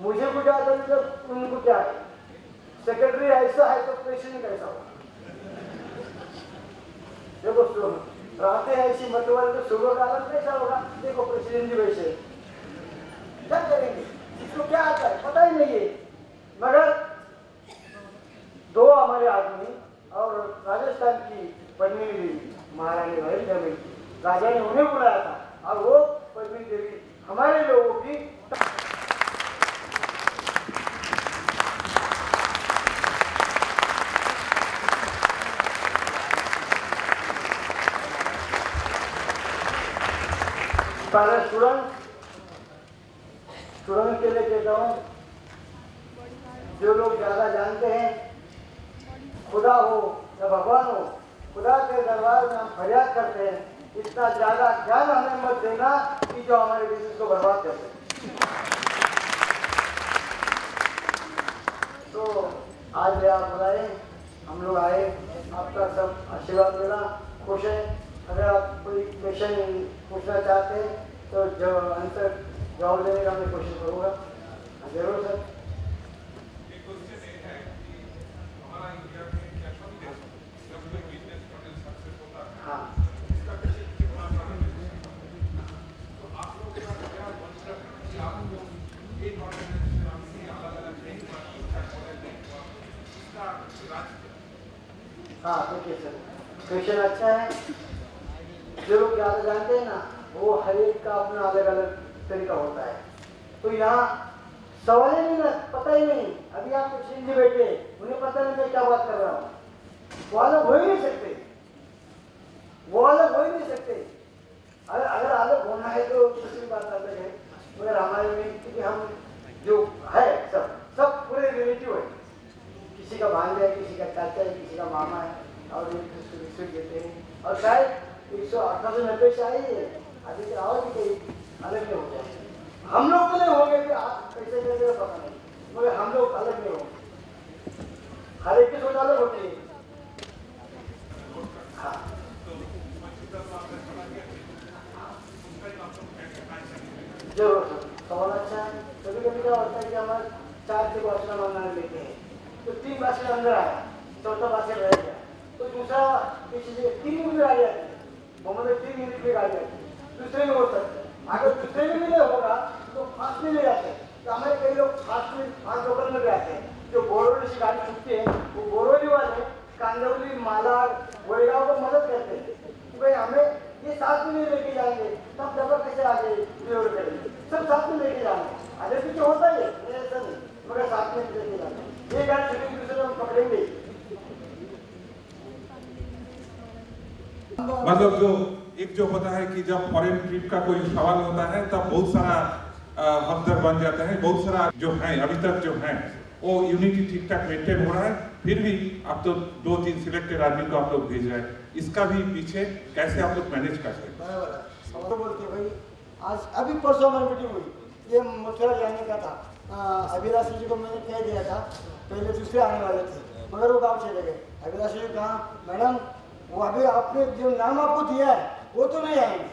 मुझे कुछ आता नहीं तो उनको क्या है? सेक्रेटरी ऐसा है तो प्रेसिडेंट कैसा होगा? देखो रहते हैं ऐसी मत वाले तो सुबह का आलम कैसा होगा? देखो प्रेसिडेंट जी वैसे क्या करेंगे? इसको क्या आता है पता ही नहीं है। मगर दो हमारे आदमी और राजस्थान की पद्मिनी देवी महारानी भाई राजा ने उन्हें बुलाया था और वो पद्मिनी देवी हमारे लोगों की सारे स्टूडेंट के लिए कहता हूँ, जो लोग ज्यादा जानते हैं, खुदा हो या भगवान हो, खुदा के दरबार में हम फरियाद करते हैं, इतना ज्यादा ज्ञान हमें मत देना कि जो हमारे बिजनेस को बर्बाद कर दे। तो आज आप बुलाए, हम लोग आए, आपका सब आशीर्वाद देना, खुश है। अगर आप कोई क्वेश्चन पूछना चाहते हैं तो आंसर जवाब देने का मैं कोशिश करूँगा। जरूर सर। हाँ हाँ देखिए सर, क्वेश्चन अच्छा है। जो लोग ज़्यादा जानते हैं ना, वो हर एक का अपना अलग अलग तरीका होता है। तो यहाँ सवाल ही नहीं ना, पता ही नहीं। अभी आप कुछ हिंदी बैठे, उन्हें पता नहीं मैं क्या बात कर रहा हूँ। वो अलग हो ही नहीं सकते, वो अलग हो ही नहीं सकते। अगर अलग होना है तो दूसरी बात अलग है। मगर हमारे में क्योंकि हम जो है सब पूरे रिलेटिव है। किसी का भांजा है, किसी का चाचा है, किसी का मामा है, और एक दूसरे रिश्ते देते हैं। और शायद 198 से आई है, अभी तो आओ भी कहीं अलग नहीं हो जाए। हम लोग तो नहीं होंगे कि आप कैसे कैसे पता नहीं, मगर हम लोग अलग नहीं होंगे। हर एक की सोच अलग होती है। हाँ जरूर सर, सवाल अच्छा है। कभी कभी क्या होता है कि हमारे 4 से भाषण बनाने लेते हैं, तो 3 भाषण अंदर आया, चौथा भाषण रह गया, तो दूसरा किसी से 3 मिनट में आ जाती है, वो मतलब 3 मिनट में आ जाती है, दूसरे में हो सकता है। अगर दूसरे में भी नहीं होगा तो फास्ट में ले जाते हैं। तो हमारे कई लोग फास्ट लोकल में भी आते हैं। जो बोरोली से गाड़ी छूटती है, वो बोरोली वाले कांदौली मालाड गोरेगांव को मदद करते हैं कि भाई हमें ये साथ में लेके जाएंगे, तब डबल कैसे आगे डिलीवर करेंगे, सब साथ में लेके जाएंगे। आगे पीछे होता ही है, ऐसा नहीं, मगर साथ में लेके जाएंगे। ये गाड़ी छुट्टी दूसरे हम पकड़ेंगे। मतलब जो होता है कि जब फॉरेन ट्रिप का कोई सवाल होता है तब बहुत सारा हकदर बन जाता है। बहुत सारा जो है अभी तक जो है वो यूनिटी ठीक ठाक मेंटेन हो रहा है। फिर भी आप तो 2-3 सिलेक्टेड आदमी को आप लोग भेज रहे हैं, इसका भी पीछे कैसे आप लोग मैनेज करते हैं? बोलते भाई आज अभी परसों हमारी मीटिंग हुई, ये मथुरा जाने का था। अभिलाष जी को मैंने कह दिया था, पहले दूसरे आने वाले थे, मगर वो गाँव चले गए। अभिलाष जी कहा मैडम वो अभी आपने जो नाम आपको दिया है वो तो नहीं आएंगे,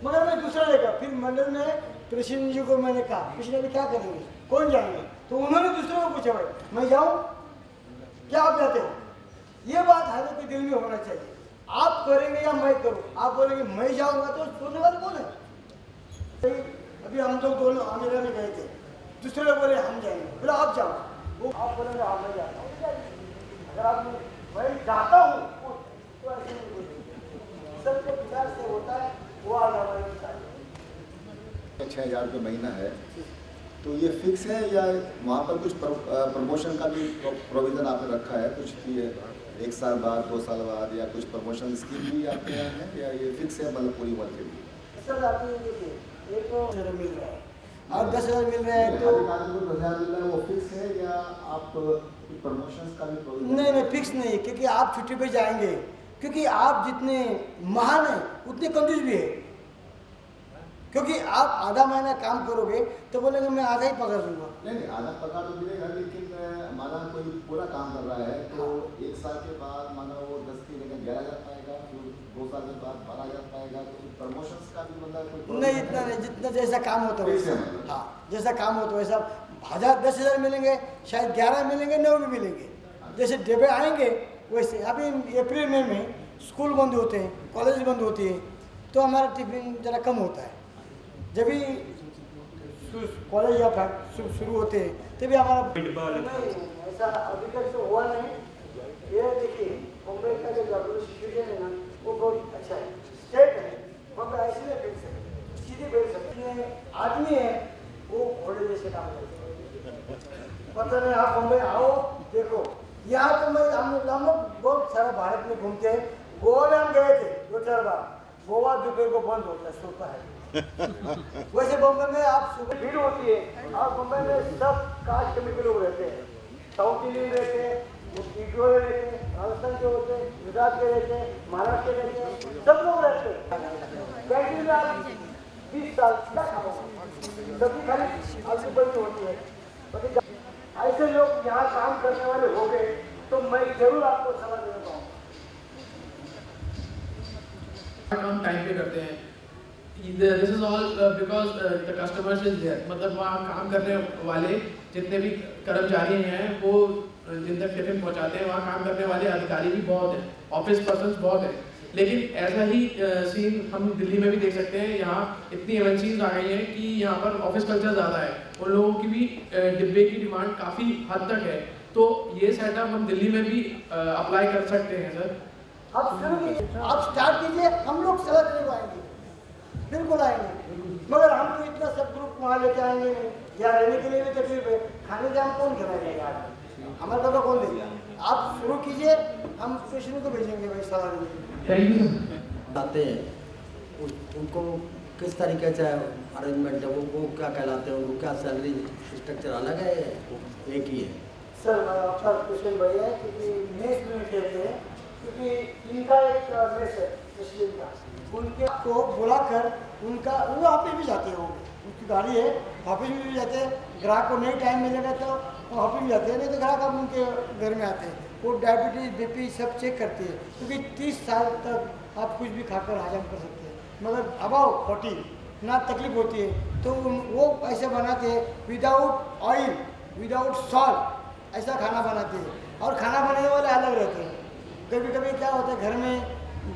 मगर मैं दूसरा लेगा। फिर मंडल में प्रेसिडेंट जी को मैंने कहा प्रेसिडेंट क्या करेंगे, कौन जाएंगे? तो उन्होंने दूसरे को पूछा भाई मैं जाऊँ क्या आप जाते हो? ये बात हर एक के दिल में होना चाहिए। आप करेंगे या मैं करूँ? आप बोलेंगे मैं जाऊँगा तो सुनने वाले बोले। अभी हम लोग दोनों अमेरिका में गए थे, दूसरे लोग बोले हम जाएंगे, बोले आप जाओ, वो आप बोलेंगे हाँ मैं जाता हूँ। अगर आप मैं जाता हूँ तो ऐसे नहीं बोलेंगे। सबके विचार से होता है, वो आज हमारे विचार 6,000 रुपये महीना है, तो ये फिक्स है या वहाँ पर कुछ प्रमोशन का भी प्रोविज़न आपने रखा है कुछ कि 1 साल बाद 2 साल बाद या कुछ प्रमोशन स्कीम भी आपके यहाँ है या ये फिक्स है मतलब पूरी उम्र के लिए? सर आप ये देखिए, एक तो मिल रहा है और 10,000 मिल रहा है, तो 10,000 मिल रहा है, वो फिक्स है या आप प्रमोशन का भी प्रोविज़न? नहीं फिक्स नहीं है, क्योंकि आप छुट्टी पे जाएंगे, क्योंकि आप जितने महान हैं उतने कंजूस भी है। क्योंकि आप आधा महीना काम करोगे तो बोलेंगे मैं आधा ही पकड़ लूँगा। नहीं आधा पकड़ तो मिलेगा, लेकिन माना कोई पूरा काम कर रहा है तो 1 साल के बाद माना वो 10 की जगह 11,000 पाएगा, फिर 2 साल के बाद 12,000 पाएगा, तो प्रमोशंस का भी मतलब नहीं इतना नहीं, जितना जैसा काम होता है वैसा। हाँ जैसा काम होता है वैसा। 1000 10,000 मिलेंगे, शायद 11 मिलेंगे, 9 भी मिलेंगे। जैसे डिब्बे आएंगे वैसे। अभी अप्रैल मई में स्कूल बंद होते हैं, कॉलेज बंद होती है, तो हमारा टिफिन ज़रा कम होता है। जब भी कॉलेज या शुरू होते हैं तभी हमारा ऐसा अभी तक तो हुआ नहीं। ये देखिए मुंबई का जो सिचुएशन है ना वो बहुत अच्छा है, स्टेट है, वहाँ पर ऐसे नहीं बैठ सकते, सीधे बैठ सकते। आदमी है वो घोड़े जैसे काम करते हैं। पता नहीं आप मुंबई आओ देखो, यहाँ तो मैं हम लोग बहुत सारा भारत में घूमते हैं। गोवा में हम गए थे 2-4 बार। गोवा दोपहर को बंद होता है, सोता है। वैसे बम्बई में आप सुबह भीड़ होती है और बम्बई में सब कास्ट कम्युनिटी के लोग रहते हैं, साउथ इंडियन रहते हैं, यूपी रहते हैं, राजस्थान के होते हैं, गुजरात के रहते हैं, महाराष्ट्र के रहते हैं, सब लोग रहते हैं। कैंटीन में आप 20 साल क्या खाओगे, सब्जी खाली आपकी बनी होती है। ऐसे लोग यहाँ काम करने वाले हो गए तो मैं जरूर आपको सलाह देना चाहूँगा। काम टाइम पे करते हैं। This is all because the customers is there. मतलब वहाँ काम करने वाले जितने भी कर्मचारी हैं वो जिन तक टिफिन पहुँचाते हैं, वहाँ काम करने वाले अधिकारी भी बहुत हैं, ऑफिस पर्सन्स बहुत हैं। लेकिन ऐसा ही सीन हम दिल्ली में भी देख सकते हैं। यहाँ इतनी एमएनसीज आ गई हैं कि यहाँ पर ऑफिस कल्चर ज़्यादा है, उन लोगों की भी डिब्बे की डिमांड काफ़ी हद तक है। तो ये सेटअप हम दिल्ली में भी अप्लाई कर सकते हैं सर। आप शुरू कीजिए, आप स्टार्ट कीजिए, हम लोग सलाह देने को आएंगे, बिल्कुल आएंगे। मगर हम तो इतना सब ग्रुप वहाँ लेके आएंगे नहीं, या रहने के लिए भी तकलीफ है, खाने का हम कौन खिलाएंगे यार, हमारे तो कौन देगा। आप शुरू कीजिए, हम पेशेंट को भेजेंगे भाई सलाह देंगे। आते हैं उनको किस तरीके से अरेंजमेंट है, वो क्या कहलाते हैं, उनको क्या सैलरी स्ट्रक्चर अलग है, एक ही है? सर आपका क्वेश्चन बढ़िया है, क्योंकि मेस में कहते हैं, क्योंकि इनका एक मेस है मुस्लिम का, उनके को बुलाकर उनका वो वहाँ पे भी जाते हैं, वो उनकी गाड़ी है, ऑफिस में भी जाते हैं। ग्राहक को नहीं टाइम मिलेगा तो ऑफिस में जाते हैं, नहीं तो ग्राहक अब उनके घर में आते हैं। वो डायबिटीज़ बीपी सब चेक करते हैं, क्योंकि 30 साल तक आप कुछ भी खाकर हजम कर सकते हैं, मगर अबाउ 40 ना तकलीफ होती है। तो वो ऐसे बनाते हैं विदाउट ऑयल विदाउट सॉल्ट, ऐसा खाना बनाते हैं। और खाना बनाने वाले अलग रहते हैं। कभी कभी क्या होता है, घर में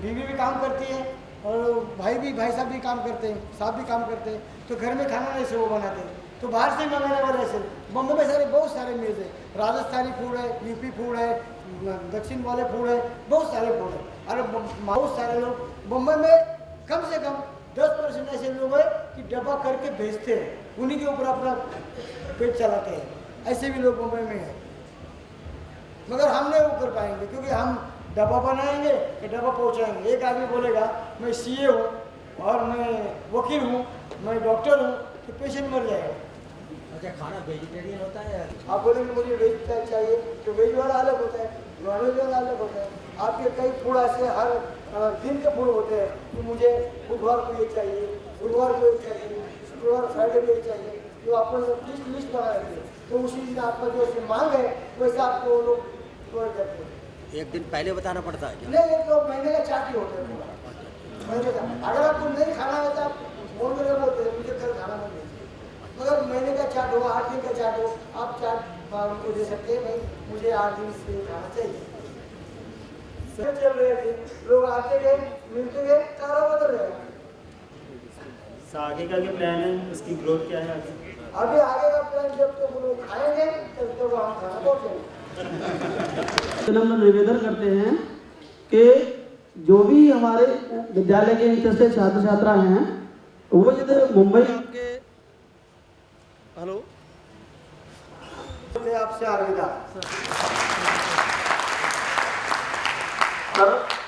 बीवी भी काम करती है और भाई साहब भी काम करते हैं, साहब भी काम करते हैं, तो घर में खाना ऐसे वो बनाते हैं। तो बाहर से मंगाने वाले ऐसे बम्बई में सारे बहुत सारे मेज है, राजस्थानी फूड है, यूपी फूड है, दक्षिण वाले फूड है, बहुत सारे फूड है। अरे बहुत सारे लोग बम्बई में कम से कम 10% ऐसे लोग हैं कि डब्बा करके भेजते हैं, उन्हीं के ऊपर अपना पेट चलाते हैं। ऐसे भी लोग मुंबई में हैं, मगर हम नहीं वो कर पाएंगे, क्योंकि हम डब्बा बनाएंगे कि डब्बा पहुंचाएंगे। एक आदमी बोलेगा मैं सीए हूँ और मैं वकील हूँ, मैं डॉक्टर हूँ, तो पेशेंट मर जाएगा। अच्छा, खाना वेजिटेरियन होता है? आप बोलेंगे मुझे वेज चाहिए, तो वेज वाला अलग होता है, नॉन वेज वाला अलग होता है। आपके कई फूड ऐसे हर दिन के फूड होते हैं, तो मुझे बुधवार को ये चाहिए, गुरुवार को ये चाहिए, शुक्रवार फ्राइडे को ये चाहिए, जो आपको लिस्ट बना रखी है। तो उसी दिन आपका जो मांग है वैसे आपको वो लोग प्रोवाइड करते हैं। एक दिन पहले बताना पड़ता है क्या? नहीं, ये तो महीने का चार्ट ही होता है, महीने का। अगर आपको नहीं खाना है तो आप फोन करके बोलते हैं मुझे कल खाना नहीं दीजिए, मगर महीने का चार्ट हो, 8 दिन का चार्ट हो, आप चार्ट उनको दे सकते हैं, भाई मुझे 8 दिन से खाना चाहिए। चल रहे थे, लोग आते गए, मिलते गए, सारा बदल रहा है। आगे का क्या प्लान है, उसकी ग्रोथ क्या है आगे? अभी आगे का प्लान जब तक वो लोग खाएंगे तब तक हम खाना पहुँचेंगे। हम निवेदन करते हैं कि जो भी हमारे विद्यालय के इंटरेस्टेड छात्र छात्रा हैं वो यदि मुंबई आपके हेलो आपसे अलविदा। सर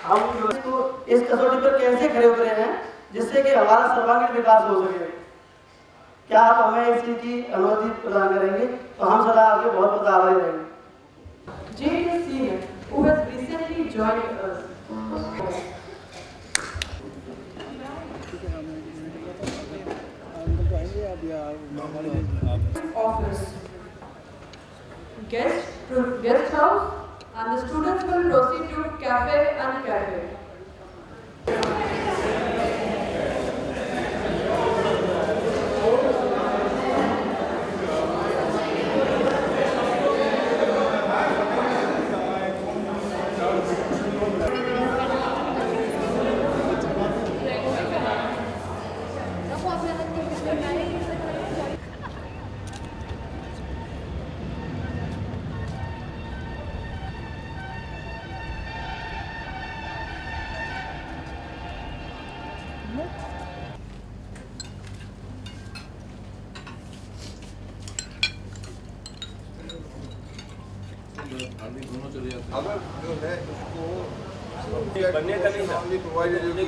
हम इस कसौटी पर कैसे खड़े उतरे हैं जिससे कि हमारा सर्वांगीण विकास हो सके, क्या आप हमें इस चीज की अनुमति प्रदान करेंगे? तो हम सदा आपके बहुत बहुत आभारी रहेंगे। Jane Senior, who has recently joined us. Office, guest house, and the students will proceed to cafe and cafe. अगर जो है उसको बनने का नहीं था,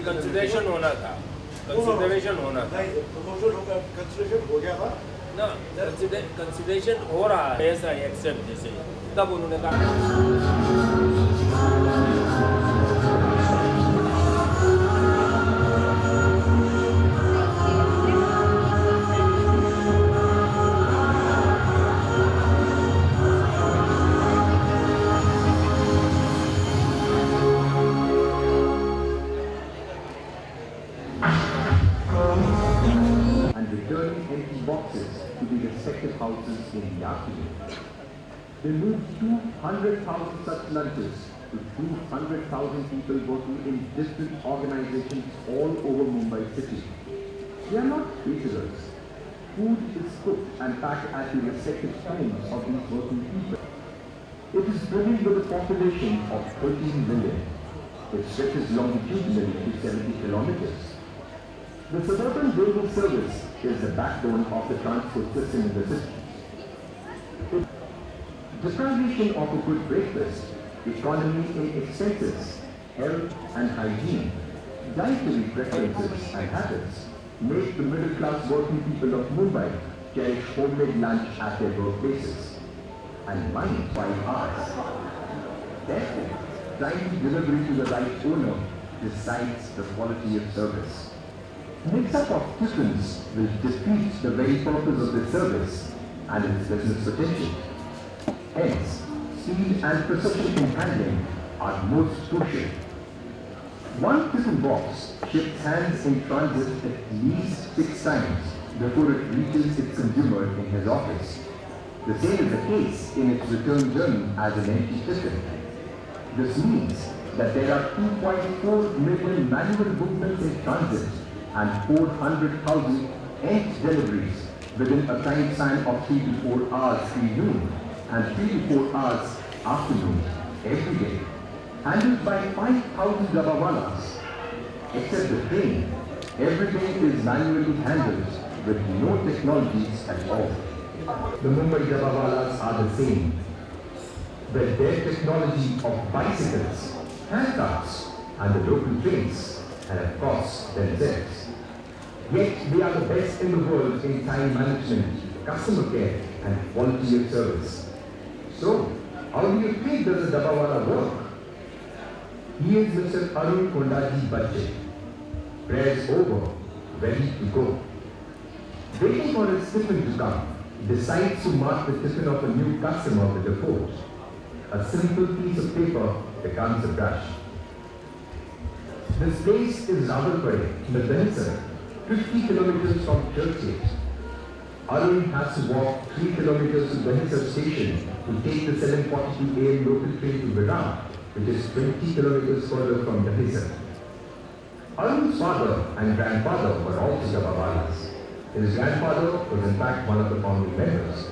कंसिडरेशन होना था, कंसिडरेशन होना था कंसिडरेशन हो गया था ना, कंसिडरेशन हो रहा है ऐसा एक्सेप्ट जैसे, तब उन्होंने कहा boxes to the respective houses in the afternoon. They moved 200,000 such lunches to 200,000 people working in different organizations all over Mumbai city. They are not caterers. Food is cooked and packed at the respective homes of these working people. It is brimming with a population of 13 million. It stretches longitudinally to 70 kilometers. The suburban railway service is the backbone of the transport system in the city. Deprivation of a good breakfast, economy in expenses, health and hygiene, dietary preferences and habits make the middle class working people of Mumbai cherish homemade lunch at their workplaces and money 5 hours. Therefore, timely delivery to the right owner decides the quality of service. Mix-up of tiffins will defeat the very purpose of the service and its business potential. Hence, speed and precision in handling are most crucial. One tiffin box shifts hands in transit at least 6 times before it reaches its consumer in his office. The same is the case in its return journey as an empty tiffin. This means that there are 2.4 million manual movements in transit and 400,000 end deliveries within a time span of 3 to 4 hours pre-noon and 3 to 4 hours afternoon every day, handled by 5,000 dabawalas. Except the train, everything is manually handled with no technologies at all. The Mumbai dabawalas are the same, but their technology of bicycles, handcarts and the local trains, and of course themselves. Yet they are the best in the world in time management, customer care and quality of service. So, how do you think does a dabawala work? He is Mr. Arun Kondaji Bachche. Prayers over, ready to go. Waiting for his tiffin to come, decides to mark the tiffin of a new customer with a quote. A simple piece of paper becomes a brush. This place is Rawalpindi, Dahisar, 50 kilometers from Churchgate. Arun has to walk 3 kilometers to Dahisar station to take the 7:42 AM local train to Virar, which is 20 kilometers further from Dahisar. Arun's father and grandfather were also dabawalas. His grandfather was in fact one of the founding members.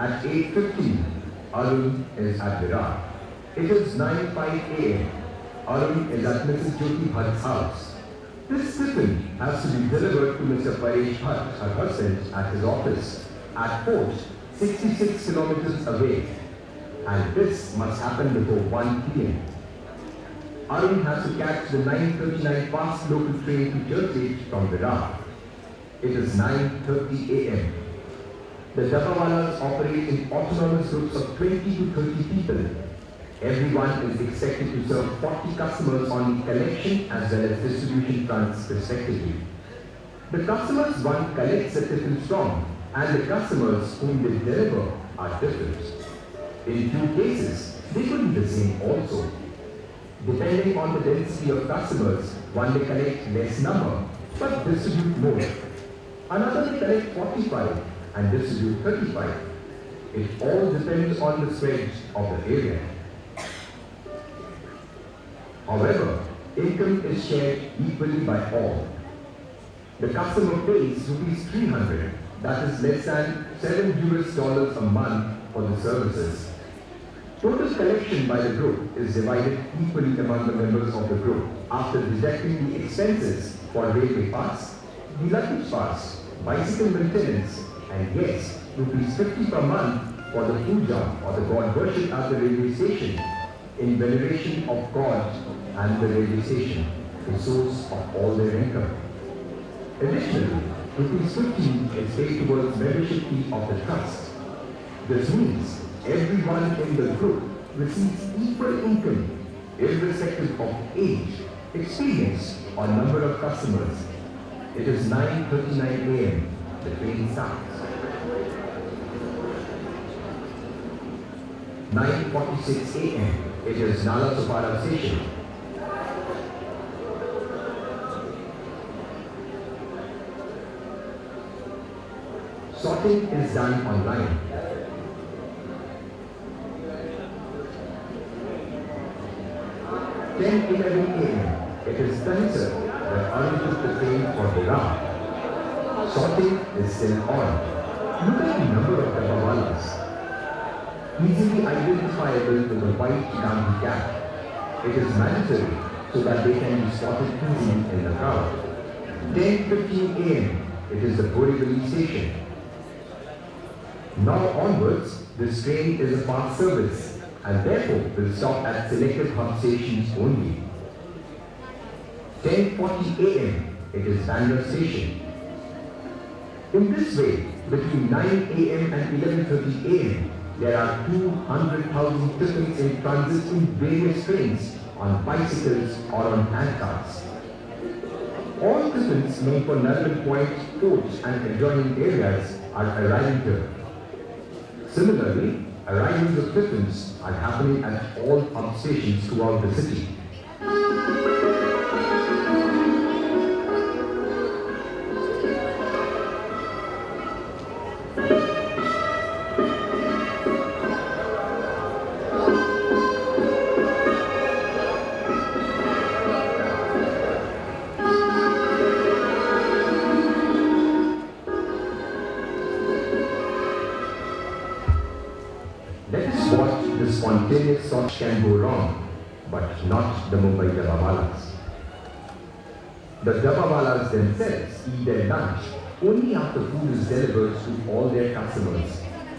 At 8:50, Arun is at Virar. It is 9:05 AM. Arun is at Mrs. Jyoti Bhatt's house. This tiffin has to be delivered to Mr. Paresh Bhatt, her husband, at his office at Port, 66 kilometers away. And this must happen before 1 PM. Arun has to catch the 9:39 fast local train to Churchgate from Virar. It is 9:30 AM. The dabawalas operate in autonomous groups of 20 to 30 people. Everyone is expected to serve 40 customers on the collection as well as distribution fronts respectively. The customers one collects the tiffins from and the customers whom they deliver are different. In few cases, they could be the same also. Depending on the density of customers, one may collect less number but distribute more. Another may collect 45 and distribute 35. It all depends on the spread of the area. However, income is shared equally by all. The customer pays ₹300, that is less than $7 a month for the services. Total collection by the group is divided equally among the members of the group after deducting the expenses for railway pass, the luggage pass, bicycle maintenance, and yes, ₹50 per month for the puja or the god worship at the railway station in veneration of God and the railway station, the source of all their income. Additionally, ₹15 is paid towards membership fee of the trust. This means everyone in the group receives equal income irrespective of age, experience or number of customers. It is 9:39 a.m. The train starts. 9:46 a.m. It is Nala Supara station. Sorting is done online. 10:11 a.m. It is Tanisar that arranges the train for Virar. Sorting is still on. Look at the number of Dabawalas. Easily identifiable with the white Gandhi cap. It is mandatory so that they can be spotted easily in the crowd. 10:15 a.m. It is the Borivali station. Now onwards, this train is a fast service and therefore will stop at selected hub stations only. 10:40 a.m. It is Bandra station. In this way, between 9 a.m. and 11:30 a.m., there are 200,000 tiffins in transit in various trains on bicycles or on handcarts. All tiffins made for Narendra Point, Coach and adjoining areas are arriving here. Similarly, arrivals of tiffins are happening at all hub stations throughout the city. Let us watch the spontaneous sort can go wrong, but not the Mumbai Dabawalas. The Dabawalas themselves eat their lunch only after food is delivered to all their customers.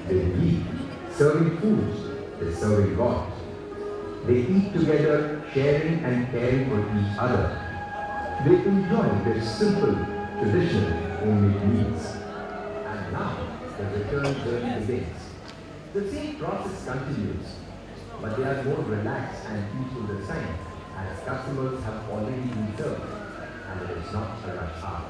They believe serving food is serving God. They eat together, sharing and caring for each other. They enjoy their simple, traditional homemade meals. And now the return journey begins. The same process continues, but they are more relaxed and peaceful this time, as customers have already been served, and it is not a rush hour.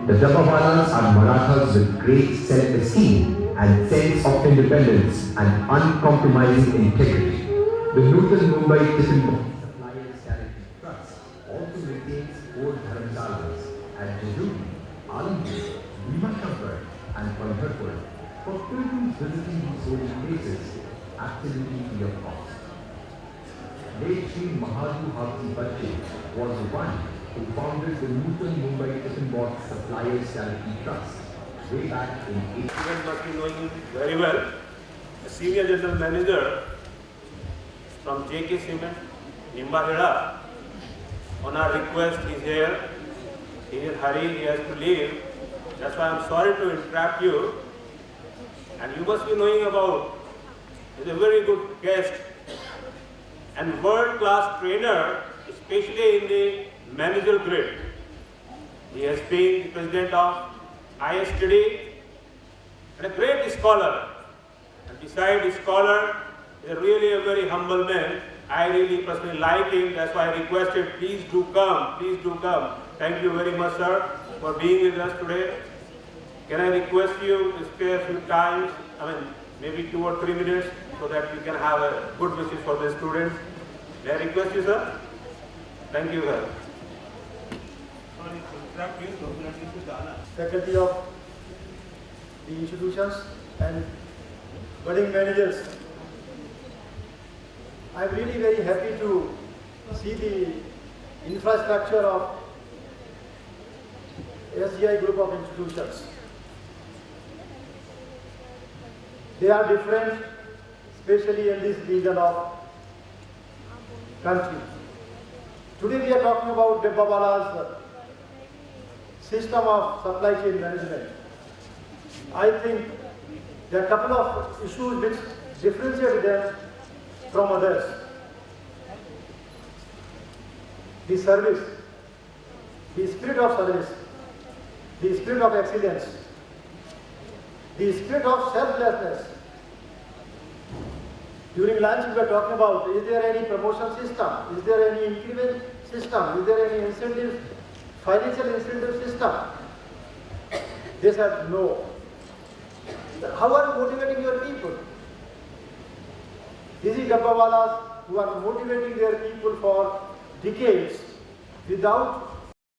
The Dabawalas are Marathas with great self-esteem and sense of independence and uncompromising integrity. The Nutan Mumbai Tiffin Suppliers Charity Trust also maintains 4 dharamsalas at Jajuri, Alamgir, Bhimashankar and Pandharpur for pilgrims visiting these holy places absolutely free of cost. Late Sri Mahadu Hapsi Bache was the one who founded the Nutan Mumbai Tiffin Suppliers Charity Trust way back in 18. You must be knowing him very well. A senior general manager from JK Cement, Nimbahera. On our request, he is here. He is in a hurry, he has to leave. That's why I'm sorry to interrupt you. And you must be knowing about, he's a very good guest and world-class trainer, especially in the managerial grade. He has been the president of ISTD and a great scholar. And besides a scholar, he's really a very humble man. I really personally like him. That's why I requested, please do come. Please do come. Thank you very much, sir, for being with us today. Can I request you to spare a few times, maybe 2 or 3 minutes, so that we can have a good message for the students. May I request you, sir? Thank you, sir. Faculty of the institutions and budding managers. I'm really very happy to see the infrastructure of SGI group of institutions. They are different, especially in this region of country. Today we are talking about Dabbawala's system of supply chain management. I think there are a couple of issues which differentiate them from others. The service, the spirit of service, the spirit of excellence, the spirit of selflessness. During lunch we were talking about, is there any promotion system? Is there any increment system? Is there any incentive, financial incentive system? They said no. How are you motivating your people? These are Dabbawalas who are motivating their people for decades without